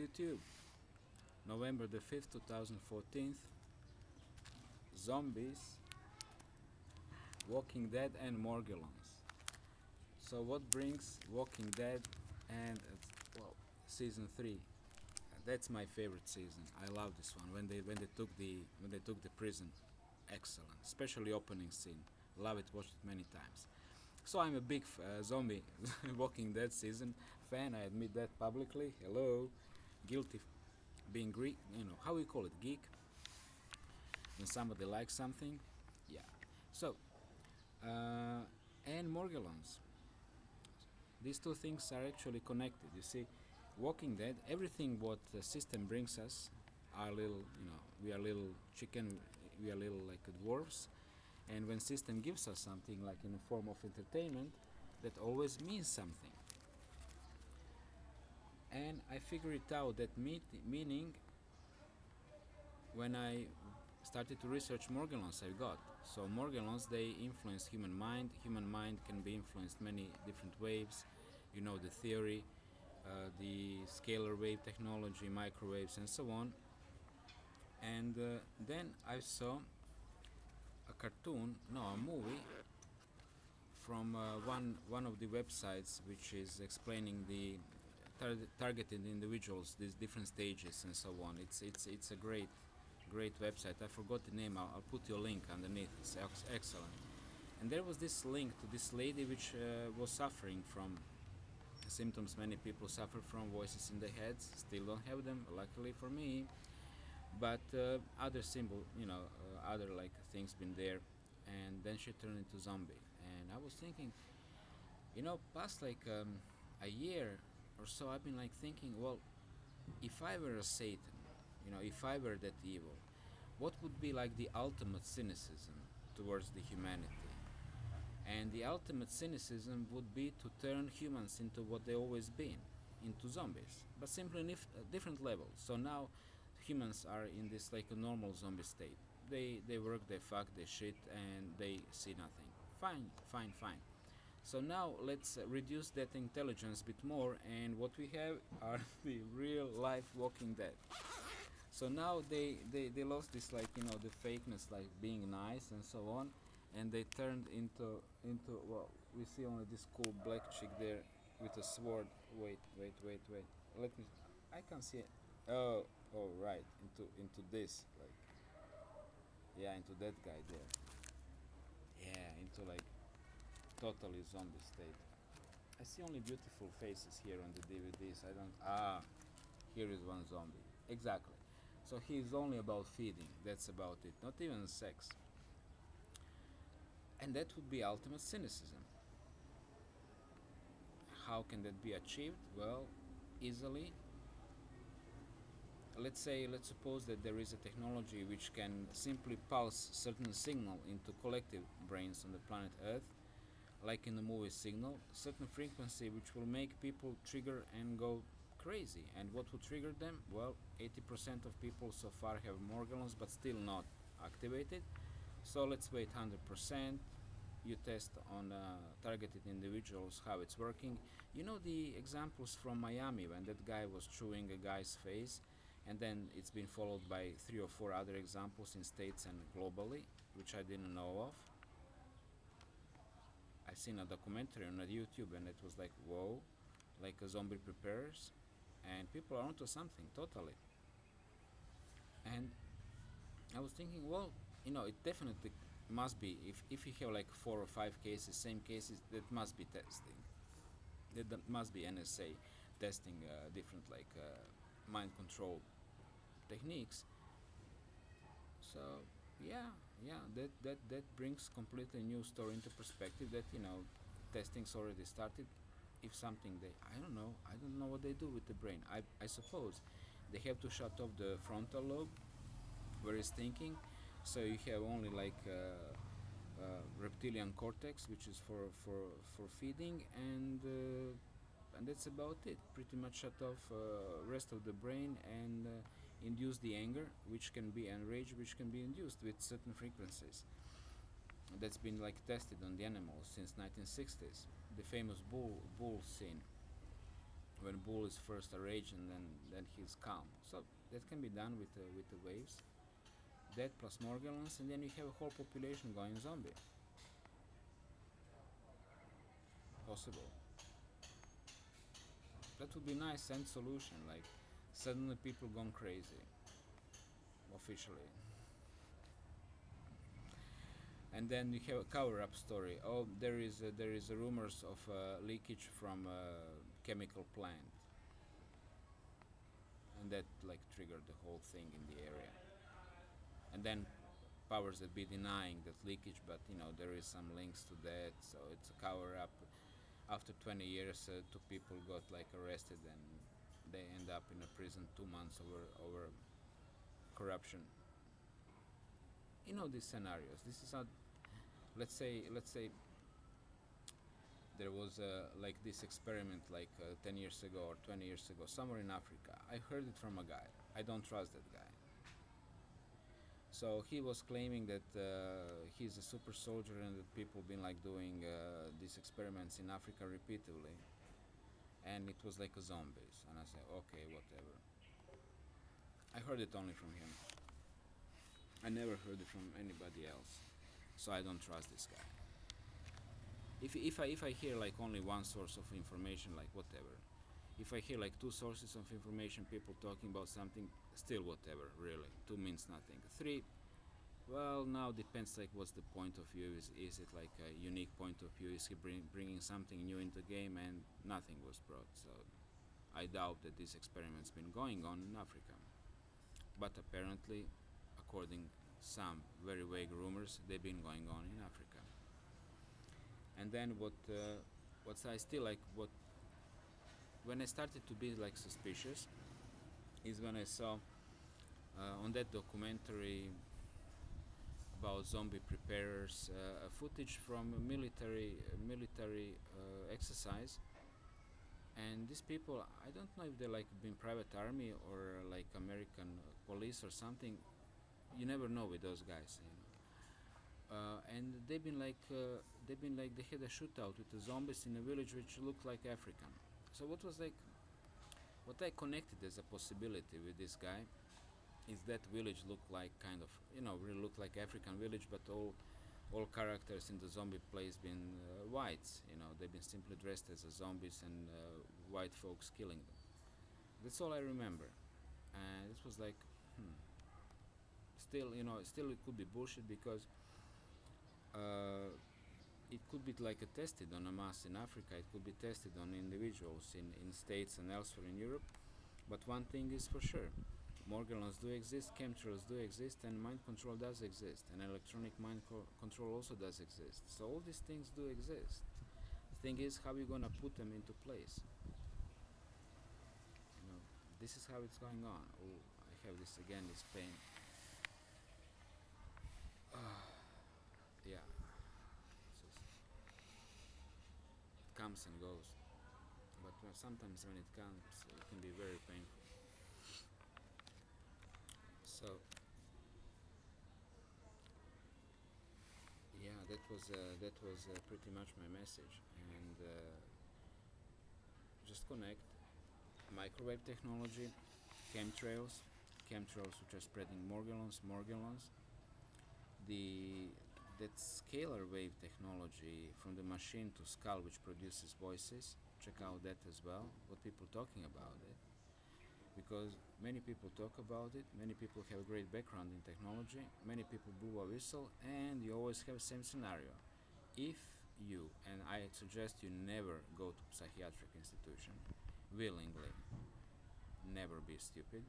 YouTube, November the 5th, 2014. Zombies, Walking Dead and Morgellons. So what brings Walking Dead and season 3? That's my favorite season. I love this one. When they took the prison, excellent. Especially opening scene. Love it. Watched it many times. So I'm a big zombie Walking Dead season fan. I admit that publicly. Hello, guilty, being Greek. How we call it, geek. When somebody likes something, yeah. So and Morgellons. These two things are actually connected. You see, Walking Dead, everything what the system brings us, are little, we are little chicken, we are little like dwarfs, and when system gives us something like in the form of entertainment, that always means something. And I figured it out that meaning when I started to research Morgellons I got. So Morgellons, they influence human mind. Human mind can be influenced many different ways. You know the theory, the scalar wave technology, microwaves, and so on. And then I saw a movie from one of the websites which is explaining the targeted individuals, these different stages and so on. It's a great website. I forgot the name. I'll put you a link underneath. It's excellent. And there was this link to this lady which was suffering from symptoms many people suffer from, voices in their heads. Still don't have them, luckily for me. But other other like things been there. And then she turned into zombie. And I was thinking, past like a year or so, I've been like thinking, well, if I were a Satan, if I were that evil, what would be like the ultimate cynicism towards the humanity? And the ultimate cynicism would be to turn humans into what they always been, into zombies, but simply in different levels. So now humans are in this like a normal zombie state. They work, they fuck, they shit, and they see nothing. Fine. So now let's reduce that intelligence a bit more, and what we have are the real life Walking Dead. So now they lost this the fakeness, like being nice and so on, and they turned into well, we see only this cool black chick there with a sword. Wait. Let me. I can see it. Oh right. Into this into that guy there. Yeah, into like totally zombie state. I see only beautiful faces here on the DVDs. I don't. Here is one zombie. Exactly. So he's only about feeding. That's about it. Not even sex. And that would be ultimate cynicism. How can that be achieved? Well, easily. Let's suppose that there is a technology which can simply pulse certain signal into collective brains on the planet Earth, like in the movie Signal, certain frequency which will make people trigger and go crazy. And what would trigger them? Well, 80% of people so far have Morgellons but still not activated. So let's wait 100%. You test on targeted individuals how it's working. You know the examples from Miami when that guy was chewing a guy's face, and then it's been followed by 3 or 4 other examples in states and globally, which I didn't know of. I've seen a documentary on YouTube and it was like, whoa, like a zombie preparers, and people are onto something totally. And I was thinking, well, it definitely must be, if you have like 4 or 5 cases, same cases, that must be testing. That must be NSA testing different mind control techniques. So yeah, that brings completely new story into perspective, that testing's already started. If something I don't know what they do with the brain. I suppose they have to shut off the frontal lobe where it's thinking, so you have only reptilian cortex, which is for feeding, and that's about it. Pretty much shut off rest of the brain and induce the anger, which can be enraged, which can be induced with certain frequencies. That's been tested on the animals since 1960s. The famous bull scene. when bull is first enraged and then he's calm. So that can be done with the waves. That plus Morgellons, and then you have a whole population going zombie. Possible. That would be a nice end solution. Like suddenly people gone crazy. Officially. And then you have a cover-up story. Oh, there is rumors of leakage from a chemical plant, and that like triggered the whole thing in the area. And then powers that be denying that leakage, but there is some links to that, so it's a cover-up. After 20 years, two people got like arrested, and they end up in a prison 2 months over corruption. These scenarios. This is not. Let's say there was like this experiment like 10 years ago or 20 years ago somewhere in Africa. I heard it from a guy. I don't trust that guy. So he was claiming that he's a super soldier and that people been like doing these experiments in Africa repeatedly, and it was like a zombies. And I said, okay, whatever. I heard it only from him. I never heard it from anybody else, so I don't trust this guy. If I hear like only one source of information, like whatever. If I hear like two sources of information, people talking about something, still whatever, really. Two means nothing. Three, well, now depends like what's the point of view. Is it like a unique point of view? Is he bringing something new into the game? And nothing was brought, so I doubt that this experiment's been going on in Africa. But apparently, according some very vague rumors, they've been going on in Africa. And then what's I still like what when I started to be like suspicious is when I saw on that documentary about zombie preparers footage from a military exercise, and these people, I don't know if they're like been private army or like American police or something. You never know with those guys, and they've been like they had a shootout with the zombies in a village which looked like African. So what I connected as a possibility with this guy is that village looked like kind of really looked like African village, but all characters in the zombie place been whites. They've been simply dressed as zombies and white folks killing them. That's all I remember, and this was like still it could be bullshit because it could be like tested on a mass in Africa. It could be tested on individuals in states and elsewhere in Europe. But one thing is for sure: Morgellons do exist, chemtrails do exist, and mind control does exist, and electronic mind control also does exist. So all these things do exist. The thing is, how are you gonna put them into place? This is how it's going on. Oh, I have this again, this pain. Yeah. It comes and goes. But sometimes when it comes, it can be very painful. So, yeah, that was pretty much my message. And just connect microwave technology, chemtrails which are spreading Morgellons, that scalar wave technology from the machine to skull which produces voices. Check out that as well, what people talking about it, because many people talk about it, many people have a great background in technology, many people blow a whistle, and you always have the same scenario. If you, and I suggest you never go to psychiatric institution willingly, never be stupid.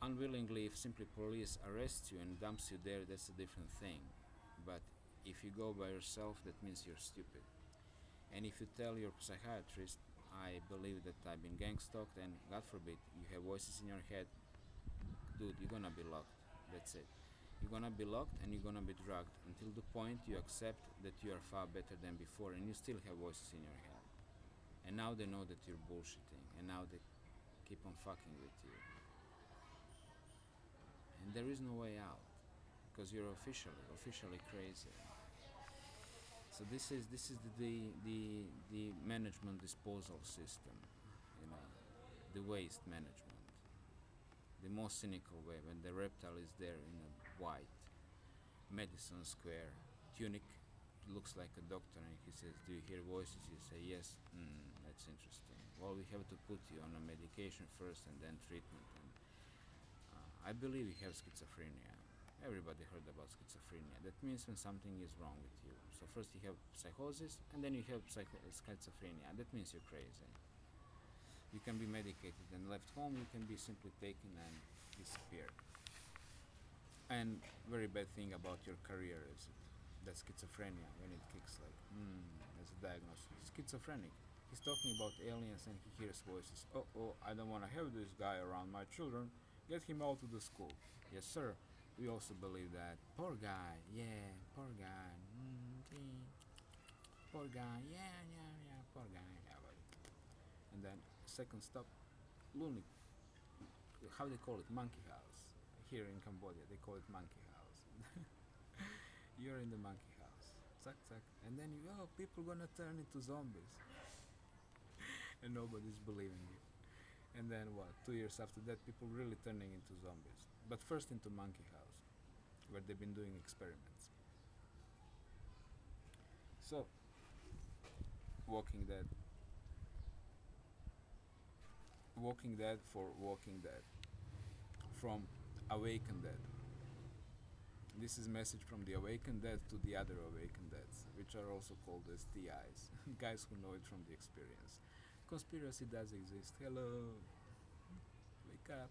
Unwillingly, if simply police arrests you and dumps you there, that's a different thing. But if you go by yourself, that means you're stupid. And if you tell your psychiatrist, I believe that I've been gang stalked, and God forbid, you have voices in your head, dude, you're gonna be locked. That's it. You're gonna be locked and you're gonna be drugged until the point you accept that you are far better than before, and you still have voices in your head. And now they know that you're bullshitting, and now they keep on fucking with you. And there is no way out, because you're officially crazy. So this is the management disposal system. the waste management. The most cynical way, when the reptile is there in a white Madison Square tunic, looks like a doctor, and he says, "Do you hear voices?" You say, "Yes." That's interesting. Well, we have to put you on a medication first and then treatment. And I believe you have schizophrenia. Everybody heard about schizophrenia. That means when something is wrong with you. So first you have psychosis, and then you have schizophrenia. That means you're crazy. You can be medicated and left home. You can be simply taken and disappear. And very bad thing about your career is that schizophrenia, when it kicks, like, as a diagnosis, schizophrenic. He's talking about aliens and he hears voices. Oh, I don't want to have this guy around my children. Get him out of the school. Yes, sir. We also believe that. Poor guy, yeah, poor guy. Poor guy, yeah, poor guy. Yeah, but. And then, second stop, lunatic. How they call it? Monkey house. Here in Cambodia, they call it monkey house. You're in the monkey house. Zack, zack. And then people gonna turn into zombies. And nobody's believing you. And then what? 2 years after that, people really turning into zombies. But first into monkey house, where they've been doing experiments. So, Walking Dead. Walking Dead for Walking Dead. From Awakened Dead. This is message from the Awakened Dead to the other Awakened Deads, which are also called as TIs, guys who know it from the experience. Conspiracy does exist. Hello. Wake up.